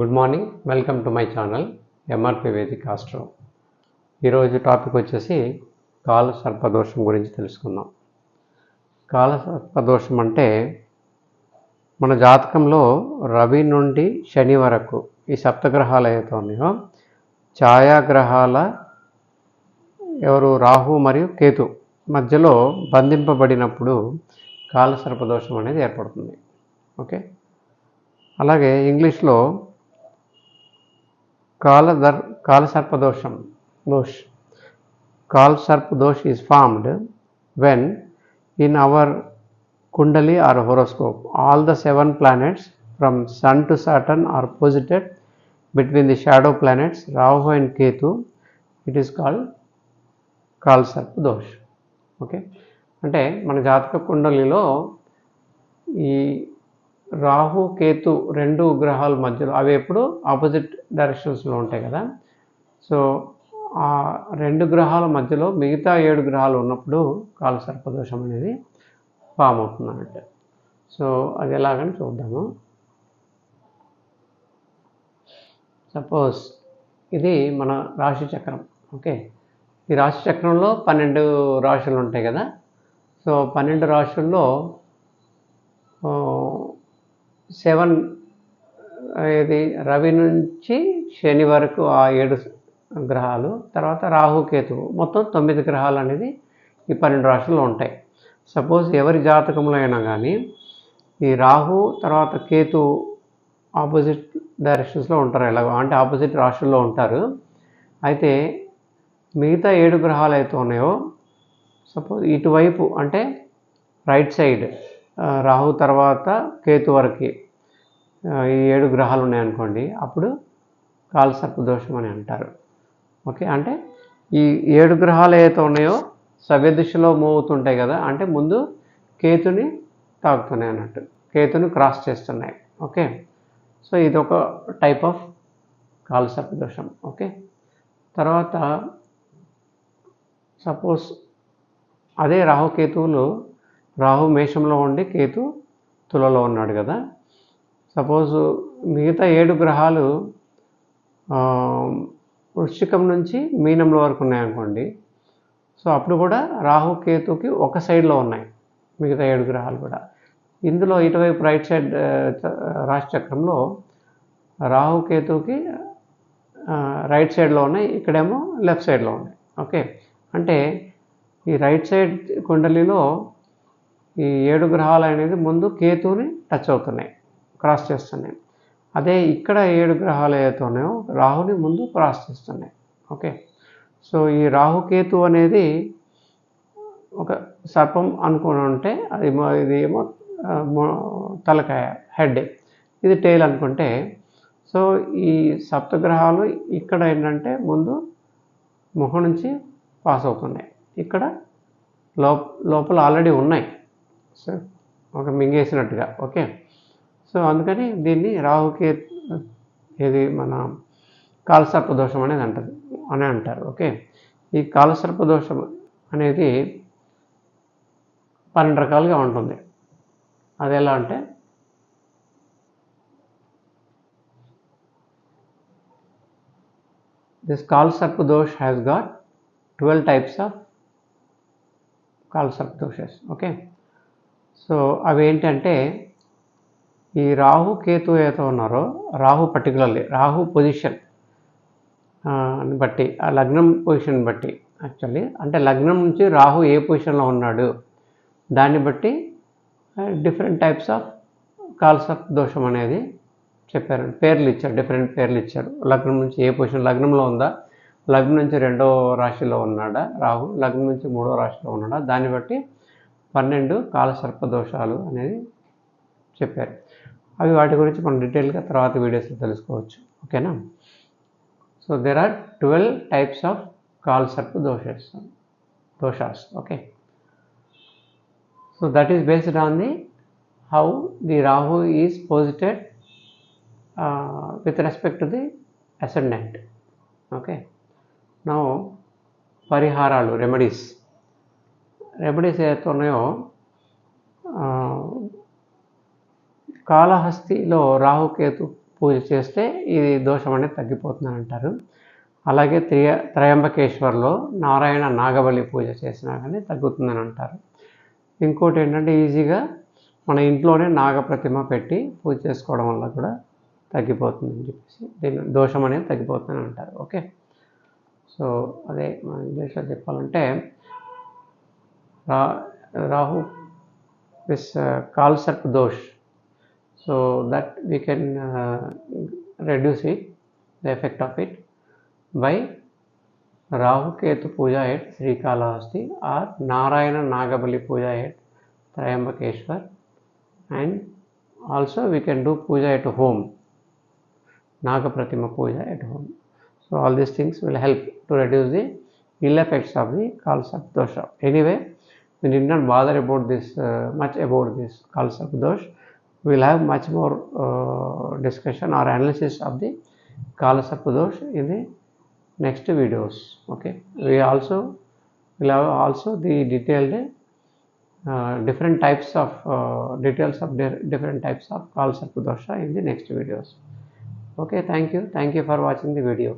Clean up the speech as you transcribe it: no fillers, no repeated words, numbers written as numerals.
Good morning, welcome to my channel MRP Vedic Astro. ఈరోజు topic వచ్చేసి కాల సర్పదోషం గురించి తెలుసుకుందాం. కాల సర్పదోషం అంటే మన జాతకంలో రవి నుండి శని వరకు ఈ సప్తగ్రహాలు ఏవైతే ఉన్నాయో ఛాయాగ్రహాల రాహు మరియు కేతు మధ్యలో బంధింపబడినప్పుడు కాల సర్పదోషం అనేది ఏర్పడుతుంది. ఓకే, అలాగే ఇంగ్లీష్లో కాల సర్పదోషం is formed when in our kundali or horoscope all the 7 planets from sun to Saturn are posited between the shadow planets Rahu and Ketu. It is called కాల సర్పదోష్. ఓకే, అంటే మన జాతక కుండలిలో ఈ రాహు కేతు రెండు గ్రహాల మధ్యలో అవి ఎప్పుడు ఆపోజిట్ డైరెక్షన్స్లో ఉంటాయి కదా. సో ఆ రెండు గ్రహాల మధ్యలో మిగతా 7 గ్రహాలు ఉన్నప్పుడు కాల సర్పదోషం అనేది ఫామ్ అవుతుంది అన్నట్టు. సో అది ఎలాగని చూద్దాము. సపోజ్ ఇది మన రాశి చక్రం. ఓకే, ఈ రాశి చక్రంలో 12 రాశులు ఉంటాయి కదా. సో 12 రాశుల్లో 7 ఇది రవి నుంచి శని వరకు ఆ 7 గ్రహాలు, తర్వాత రాహు కేతువు మొత్తం 9 గ్రహాలు అనేది ఈ 12 రాశుల్లో ఉంటాయి. సపోజ్ ఎవరి జాతకంలో అయినా కానీ ఈ రాహు తర్వాత కేతు ఆపోజిట్ డైరెక్షన్స్లో ఉంటారు, ఎలాగో అంటే ఆపోజిట్ రాశుల్లో ఉంటారు. అయితే మిగతా 7 గ్రహాలు అయితే ఉన్నాయో సపోజ్ ఇటువైపు అంటే రైట్ సైడ్ రాహు తర్వాత కేతు వరకు ఈ 7 గ్రహాలు ఉన్నాయనుకోండి, అప్పుడు కాల సర్పదోషం అని అంటారు. ఓకే, అంటే ఈ 7 గ్రహాలు ఏవైతే ఉన్నాయో సవ్య దిశలో మూవ్ అవుతుంటాయి కదా, అంటే ముందు కేతుని తాకుతున్నాయి అన్నట్టు, కేతుని క్రాస్ చేస్తున్నాయి. ఓకే, సో ఇది ఒక టైప్ ఆఫ్ కాల సర్పదోషం. ఓకే, తర్వాత సపోజ్ అదే రాహుకేతువులు రాహు మేషంలో ఉండి కేతు తులలో ఉన్నాడు కదా. సపోజ్ మిగతా 7 గ్రహాలు వృశ్చికం నుంచి మీనంలో వరకు ఉన్నాయనుకోండి. సో అప్పుడు కూడా రాహు కేతుకి ఒక సైడ్లో ఉన్నాయి మిగతా 7 గ్రహాలు కూడా. ఇందులో ఇటువైపు రైట్ సైడ్ రాశి చక్రంలో రాహు కేతుకి రైట్ సైడ్లో ఉన్నాయి, ఇక్కడేమో లెఫ్ట్ సైడ్లో ఉన్నాయి. ఓకే, అంటే ఈ రైట్ సైడ్ కుండలిలో ఈ 7 గ్రహాలు అనేది ముందు కేతుని టచ్ అవుతున్నాయి, క్రాస్ చేస్తున్నాయి. అదే ఇక్కడ 7 గ్రహాలు ఏవైతే ఉన్నాయో రాహుని ముందు క్రాస్ చేస్తున్నాయి. ఓకే, సో ఈ రాహుకేతు అనేది ఒక సర్పం అనుకుని ఉంటే ఇది ఏమో తలకాయ, హెడ్, ఇది టెయిల్ అనుకుంటే, సో ఈ సప్తగ్రహాలు ఇక్కడ ఏంటంటే ముందు ముఖం నుంచి పాస్ అవుతున్నాయి, ఇక్కడ లోపల ఆల్రెడీ ఉన్నాయి, సో ఒక మింగేసినట్టుగా. ఓకే, సో అందుకని దీన్ని రాహుకేతు ఇది మన కాలసర్పదోషం అనేది అంటారు. ఓకే, ఈ కాలసర్పదోషం అనేది 12 రకాలుగా ఉంటుంది. అది ఎలా అంటే this Kalasarpa dosh has got 12 types of Kalasarpa doshas. Okay, so అవి ఏంటంటే ఈ రాహు కేతు ఏదో ఉన్నారో, రాహు పర్టికులర్లీ రాహు పొజిషన్ బట్టి, ఆ లగ్నం పొజిషన్ బట్టి, యాక్చువల్లీ అంటే లగ్నం నుంచి రాహు ఏ పొజిషన్లో ఉన్నాడు దాన్ని బట్టి డిఫరెంట్ టైప్స్ ఆఫ్ కాలసర్పదోషం అనేది చెప్పారు, పేర్లు ఇచ్చారు, డిఫరెంట్ పేర్లు ఇచ్చారు. లగ్నం నుంచి ఏ పొజిషన్, లగ్నంలో ఉందా, లగ్నం నుంచి 2వ రాశిలో ఉన్నాడా రాహు, లగ్నం నుంచి 3వ రాశిలో ఉన్నాడా, దాన్ని బట్టి 12 కాలసర్పదోషాలు అనేది చెప్పారు. అవి వాటి గురించి మనం డీటెయిల్గా తర్వాత వీడియోస్లో తెలుసుకోవచ్చు. ఓకేనా. So there are 12 types of Kalasarpa doshas. Okay, so that is based on the how the Rahu is posited with respect to the ascendant. Okay, now పరిహారాలు, రెమెడీస్ ఏదైతే ఉన్నాయో కాళహస్తిలో రాహుకేతు పూజ చేస్తే ఇది దోషం అనేది తగ్గిపోతుందని అంటారు. అలాగే త్రయంబకేశ్వర్లో నారాయణ నాగబలి పూజ చేసినా కానీ తగ్గుతుందని అంటారు. ఇంకోటి ఏంటంటే ఈజీగా మన ఇంట్లోనే నాగప్రతిమ పెట్టి పూజ చేసుకోవడం వల్ల కూడా తగ్గిపోతుందని చెప్పేసి దీని దోషం అనేది తగ్గిపోతుందని అంటారు. ఓకే, సో అదే మన ఇంగ్లీష్లో చెప్పాలంటే Rahu this Kalsarp dosh, so that we can reduce it, the effect of it, by Rahu Ketu Puja at Srikalahasti or Narayana Nagabali Puja at Trayambakeshwar, and also we can do puja at home, Naga Pratima Puja at home. So all these things will help to reduce the ill effects of the Kalsarp dosha. Anyway, we did not bother about this much about this Kalsarp dosh. We will have much more discussion or analysis of the Kalsarp dosh in the next videos. Okay, we also will have also the detailed different types of details of different types of Kalsarp dosha in the next videos. Okay, thank you for watching the video.